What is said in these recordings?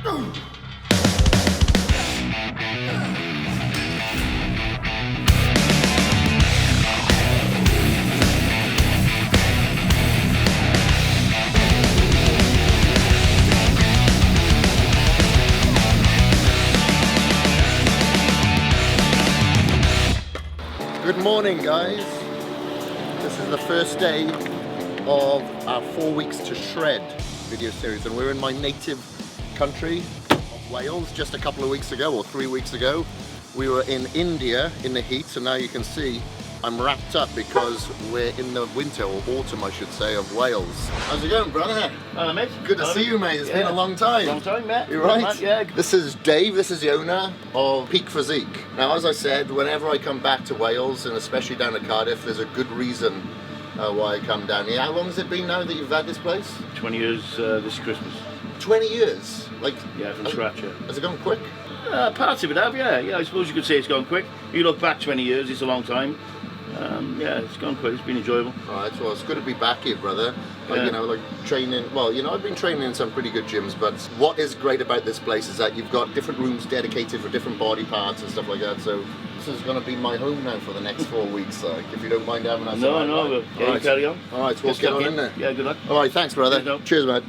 Good morning, guys. This is the first day of our 4 weeks to shred video series, and we're in my native country of Wales. Just a couple of weeks ago, or 3 weeks ago, we were in India in the heat, so now you can see I'm wrapped up because we're in the winter, or autumn I should say, of Wales. How's it going, brother? Hello, mate. Good to see you, mate. It's been a long time. Long time, mate. You're right. Man, yeah. This is Dave. This is the owner of Peak Physique. Now, as I said, whenever I come back to Wales, and especially down to Cardiff, there's a good reason why I come down here. How long has it been now that you've had this place? 20 years this Christmas. 20 years? Like, Yeah, from scratch, yeah. Has it gone quick? Parts of it have, yeah. Yeah, I suppose you could say it's gone quick. You look back 20 years, it's a long time. Yeah, it's gone quick. It's been enjoyable. Alright, well, it's good to be back here, brother. Like, Yeah. you know, like training, well, you know, I've been training in some pretty good gyms, but what is great about this place is that you've got different rooms dedicated for different body parts and stuff like that, so this is going to be my home now for the next 4 weeks, like, if you don't mind having us. No, but yeah, you carry on. Alright, so we'll get on in there. Yeah, good luck. Alright, thanks, brother. Cheers, Cheers, mate.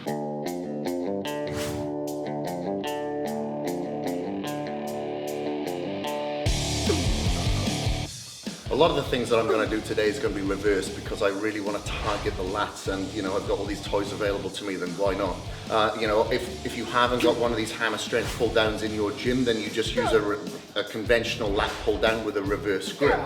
A lot of the things that I'm going to do today is going to be reversed because I really want to target the lats, and you know, I've got all these toys available to me, then why not? You know, if you haven't got one of these hammer strength pull downs in your gym, then you just use a conventional lat pull down with a reverse grip.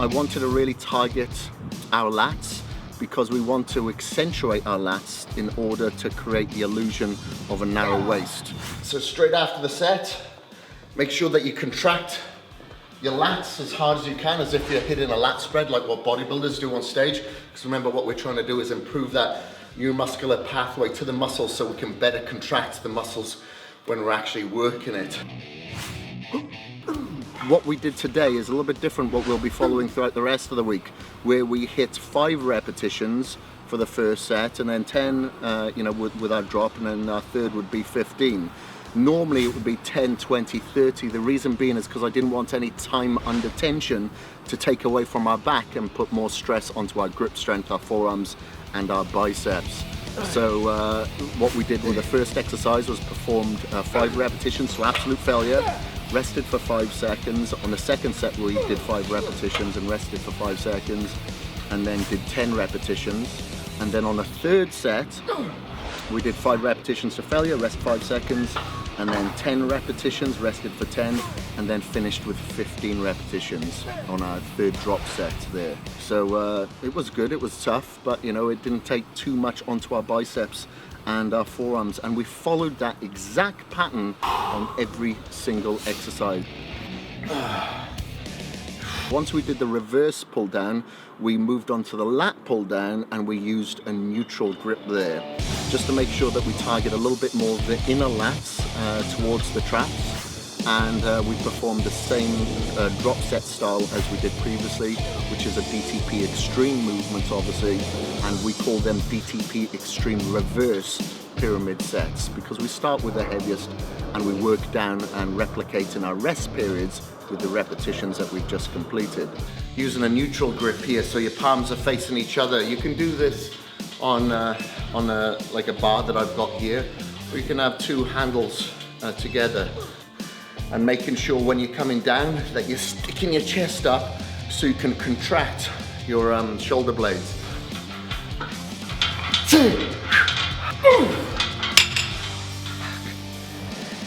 I wanted to really target our lats because we want to accentuate our lats in order to create the illusion of a narrow waist. So straight after the set, make sure that you contract your lats as hard as you can, as if you're hitting a lat spread like what bodybuilders do on stage. Because remember, what we're trying to do is improve that neuromuscular pathway to the muscles so we can better contract the muscles when we're actually working it. What we did today is a little bit different what we'll be following throughout the rest of the week, where we hit 5 repetitions for the first set, and then 10 you know, with our drop, and then our third would be 15. Normally it would be 10, 20, 30. The reason being is because I didn't want any time under tension to take away from our back and put more stress onto our grip strength, our forearms and our biceps. So what we did with the first exercise was performed 5 repetitions to absolute failure, rested for 5 seconds. On the second set we did 5 repetitions and rested for 5 seconds, and then did 10 repetitions. And then on the third set, we did 5 repetitions to failure, rest 5 seconds, and then 10 repetitions, rested for 10, and then finished with 15 repetitions on our third drop set there. So it was good, it was tough, but you know, it didn't take too much onto our biceps and our forearms, and we followed that exact pattern on every single exercise. Once we did the reverse pull down, we moved on to the lat pull down, and we used a neutral grip there, just to make sure that we target a little bit more of the inner lats towards the traps. And we performed the same drop set style as we did previously, which is a DTP extreme movement, obviously, and we call them DTP extreme reverse pyramid sets, because we start with the heaviest and we work down and replicate in our rest periods with the repetitions that we've just completed. Using a neutral grip here, so your palms are facing each other. You can do this on like a bar that I've got here, or you can have 2 handles together, and making sure when you're coming down that you're sticking your chest up so you can contract your shoulder blades.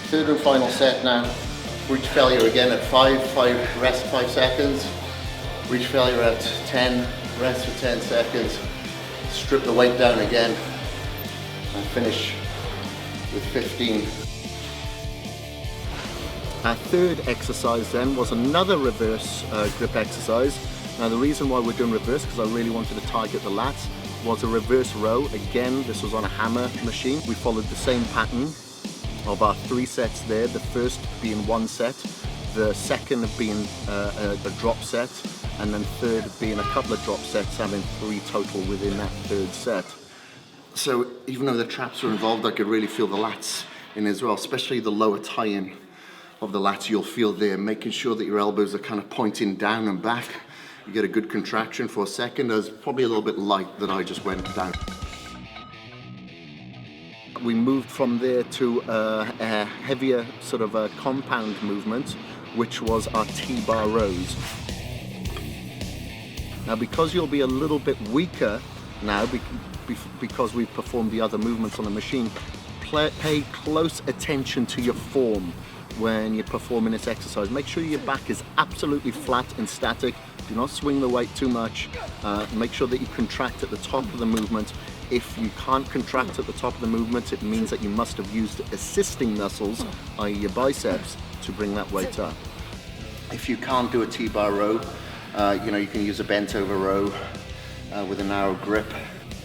Third and final set now. Reach failure again at 5, rest 5 seconds. Reach failure at 10, rest for 10 seconds. Strip the weight down again and finish with 15. Our third exercise then was another reverse grip exercise. Now the reason why we're doing reverse, because I really wanted to target the lats, was a reverse row. Again, this was on a hammer machine. We followed the same pattern of our 3 sets there, the first being 1 set, the second being a drop set, and then third being a couple of drop sets, having 3 total within that third set. So even though the traps are involved, I could really feel the lats in as well, especially the lower tie-in of the lats. You'll feel there, making sure that your elbows are kind of pointing down and back. You get a good contraction for a second. There's probably a little bit light that I just went down. We moved from there to a heavier sort of a compound movement, which was our T-bar rows. Now, because you'll be a little bit weaker now, because we've performed the other movements on the machine, pay close attention to your form when you're performing this exercise. Make sure your back is absolutely flat and static. Do not swing the weight too much. Make sure that you contract at the top of the movement. If you can't contract at the top of the movement, it means that you must have used assisting muscles, i.e. your biceps, to bring that weight up. If you can't do a T-bar row, you can use a bent over row with a narrow grip.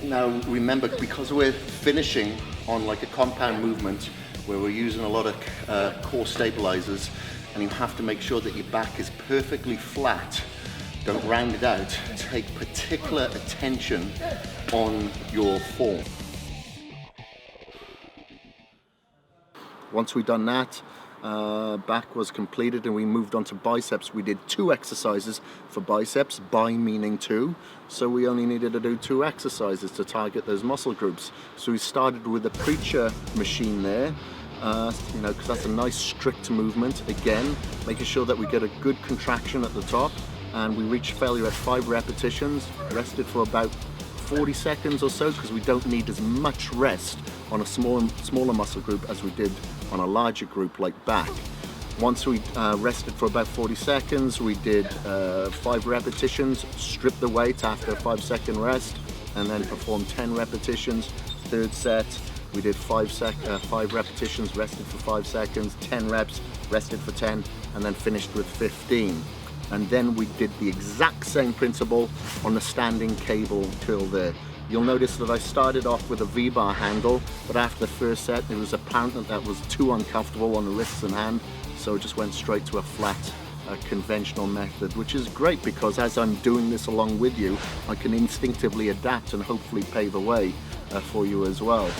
Now remember, because we're finishing on like a compound movement where we're using a lot of core stabilizers, and you have to make sure that your back is perfectly flat. Don't round it out. Take particular attention on your form. Once we've done that, back was completed and we moved on to biceps. We did 2 exercises for biceps, bi meaning 2, so we only needed to do 2 exercises to target those muscle groups. So we started with the preacher machine there, because that's a nice strict movement. Again, making sure that we get a good contraction at the top, and we reached failure at 5 repetitions, rested for about 40 seconds or so, because we don't need as much rest on a smaller muscle group as we did on a larger group like back. Once we rested for about 40 seconds, we did 5 repetitions, stripped the weight after a 5-second rest, and then performed 10 repetitions. Third set, we did 5 repetitions, rested for 5 seconds, 10 reps, rested for 10, and then finished with 15. And then we did the exact same principle on the standing cable curl there. You'll notice that I started off with a V-bar handle, but after the first set, it was apparent that that was too uncomfortable on the wrists and hand, so I just went straight to a flat, conventional method, which is great because as I'm doing this along with you, I can instinctively adapt and hopefully pave the way for you as well.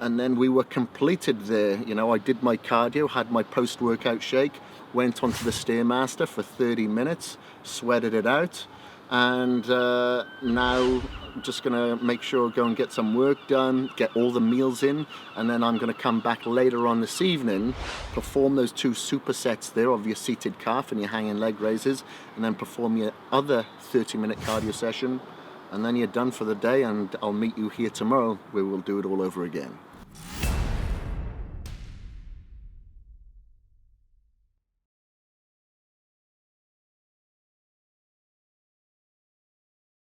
And then we were completed there. I did my cardio, had my post-workout shake, went onto the Stairmaster for 30 minutes, sweated it out, and now I'm just gonna make sure go and get some work done, get all the meals in, and then I'm gonna come back later on this evening, perform those 2 supersets there of your seated calf and your hanging leg raises, and then perform your other 30-minute cardio session, and then you're done for the day, and I'll meet you here tomorrow where we'll do it all over again.